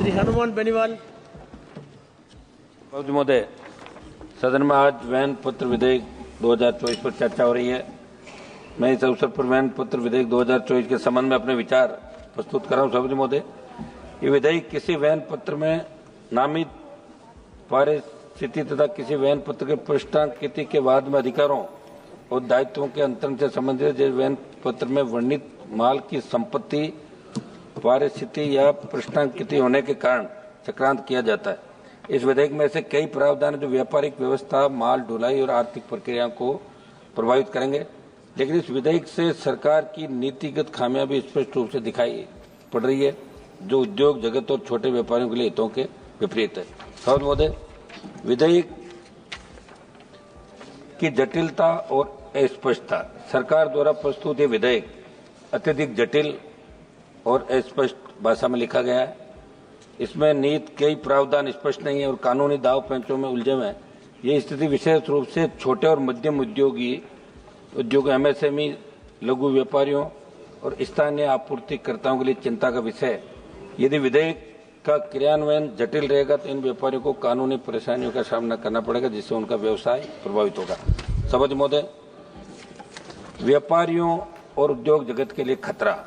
श्री हनुमान बेनीवाल। महोदय, सदन में आज वैन पत्र विधेयक 2024 पर चर्चा हो रही है। मैं इस अवसर पर वैन पत्र विधेयक 2024 के संबंध में अपने विचार प्रस्तुत कर रहा हूँ। सभापति महोदय, ये विधेयक किसी वैन पत्र में नामित पारिस्थिति तथा किसी वैन पत्र के पृष्ठांकित के बाद में अधिकारों और दायित्वों के अंतरण से संबंधित है। जिस वैन पत्र में वर्णित माल की संपत्ति पारिस्थिति या पृष्ठांकित होने के कारण चक्रांत किया जाता है। इस विधेयक में ऐसे कई प्रावधान जो व्यापारिक व्यवस्था, माल ढुलाई और आर्थिक प्रक्रिया को प्रभावित करेंगे, लेकिन इस विधेयक से सरकार की नीतिगत खामियां भी स्पष्ट रूप से दिखाई पड़ रही है, जो उद्योग जगत और छोटे व्यापारियों के लिए हितों के विपरीत है। सभापति महोदय, विधेयक की जटिलता और अस्पष्टता। सरकार द्वारा प्रस्तुत ये विधेयक अत्यधिक जटिल और अस्पष्ट भाषा में लिखा गया है। इसमें निहित कई प्रावधान स्पष्ट नहीं है और कानूनी दाव पेंचों में उलझे हुए हैं। ये स्थिति विशेष रूप से छोटे और मध्यम उद्योग एमएसएमई, लघु व्यापारियों और स्थानीय आपूर्तिकर्ताओं के लिए चिंता का विषय है। यदि विधेयक का क्रियान्वयन जटिल रहेगा तो इन व्यापारियों को कानूनी परेशानियों का सामना करना पड़ेगा, जिससे उनका व्यवसाय प्रभावित होगा। सभापति महोदय, व्यापारियों और उद्योग जगत के लिए खतरा।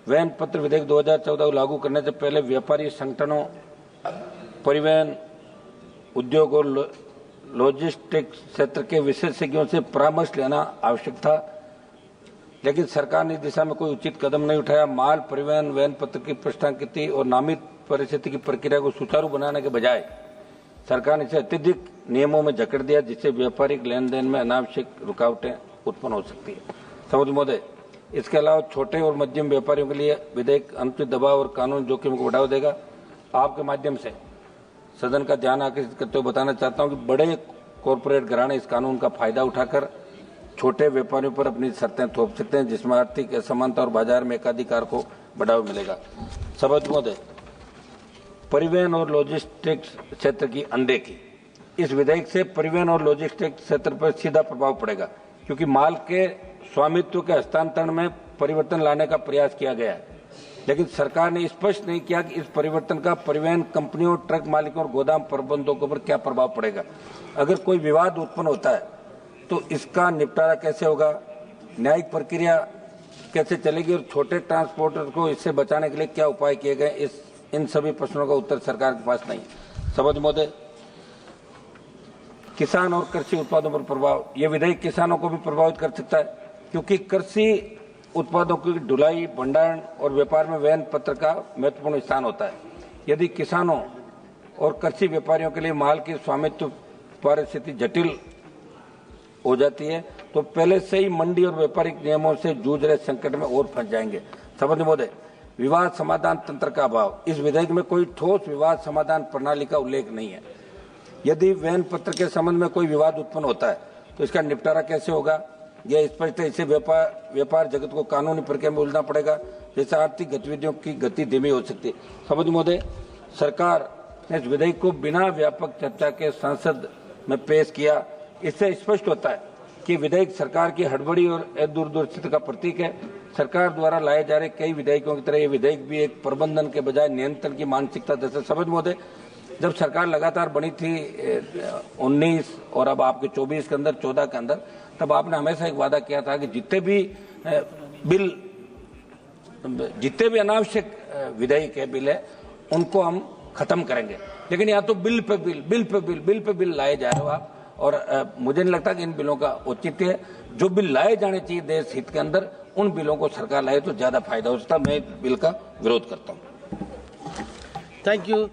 वैन पत्र विधेयक 2014 को लागू करने से पहले व्यापारी संगठनों, परिवहन उद्योग और लॉजिस्टिक्स क्षेत्र के विशेषज्ञों से परामर्श लेना आवश्यक था, लेकिन सरकार ने इस दिशा में कोई उचित कदम नहीं उठाया। माल परिवहन वैन पत्र की पृष्ठांकित और नामित परिस्थिति की प्रक्रिया को सुचारू बनाने के बजाय सरकार ने इसे अत्यधिक नियमों में जकड़ दिया, जिससे व्यापारिक लेन देन में अनावश्यक रुकावटें उत्पन्न हो सकती है। सभापति महोदय, इसके अलावा छोटे और मध्यम व्यापारियों के लिए विधेयक अनुचित दबाव और कानून जोखिम को बढ़ावा देगा। आपके माध्यम से सदन का ध्यान आकर्षित करते हुए बताना चाहता हूं कि बड़े कॉरपोरेट घराने इस कानून का फायदा उठाकर छोटे व्यापारियों पर अपनी शर्तें थोप सकते हैं, जिसमें आर्थिक असमानता और बाजार में एकाधिकार को बढ़ावा मिलेगा। सभापति महोदय, परिवहन और लॉजिस्टिक्स क्षेत्र की अनदेखी। इस विधेयक से परिवहन और लॉजिस्टिक्स क्षेत्र पर सीधा प्रभाव पड़ेगा, क्योंकि माल के स्वामित्व के हस्तांतरण में परिवर्तन लाने का प्रयास किया गया है, लेकिन सरकार ने स्पष्ट नहीं किया कि इस परिवर्तन का परिवहन कंपनियों, ट्रक मालिकों और गोदाम प्रबंधकों पर क्या प्रभाव पड़ेगा। अगर कोई विवाद उत्पन्न होता है तो इसका निपटारा कैसे होगा, न्यायिक प्रक्रिया कैसे चलेगी और छोटे ट्रांसपोर्टर को इससे बचाने के लिए क्या उपाय किए गए, इन सभी प्रश्नों का उत्तर सरकार के पास नहीं। सभापति महोदय, किसान और कृषि उत्पादों पर प्रभाव। यह विधेयक किसानों को भी प्रभावित कर सकता है, क्योंकि कृषि उत्पादों की ढुलाई, भंडारण और व्यापार में वैन पत्र का महत्वपूर्ण स्थान होता है। यदि किसानों और कृषि व्यापारियों के लिए माल की स्वामित्व परिस्थिति जटिल हो जाती है तो पहले से ही मंडी और व्यापारिक नियमों से जूझ रहे संकट में और फंस जाएंगे। सभापति महोदय, विवाद समाधान तंत्र का अभाव। इस विधेयक में कोई ठोस विवाद समाधान प्रणाली का उल्लेख नहीं है। यदि वैन पत्र के संबंध में कोई विवाद उत्पन्न होता है तो इसका निपटारा कैसे होगा, यह स्पष्ट है। इससे व्यापार जगत को कानूनी प्रक्रिया में उलझना पड़ेगा, जिससे आर्थिक गतिविधियों की गति धीमी हो सकती है। सभापति महोदय, सरकार ने इस विधेयक को बिना व्यापक चर्चा के संसद में पेश किया। इससे स्पष्ट होता है कि विधेयक सरकार की हड़बड़ी और दूरदर्शिता का प्रतीक है। सरकार द्वारा लाए जा रहे कई विधेयकों की तरह यह विधेयक भी एक प्रबंधन के बजाय नियंत्रण की मानसिकता दर्शाता है। सभापति महोदय, जब सरकार लगातार बनी थी 19 और अब आपके 24 के अंदर, 14 के अंदर, तब आपने हमेशा एक वादा किया था कि जितने भी अनावश्यक विधेयक है, बिल है, उनको हम खत्म करेंगे। लेकिन यहाँ तो बिल पे बिल लाए जा रहे हो आप, और मुझे नहीं लगता कि इन बिलों का औचित्य है। जो बिल लाए जाने चाहिए देश हित के अंदर, उन बिलों को सरकार लाए तो ज्यादा फायदा हो सकता है। मैं इस बिल का विरोध करता हूँ। Thank you.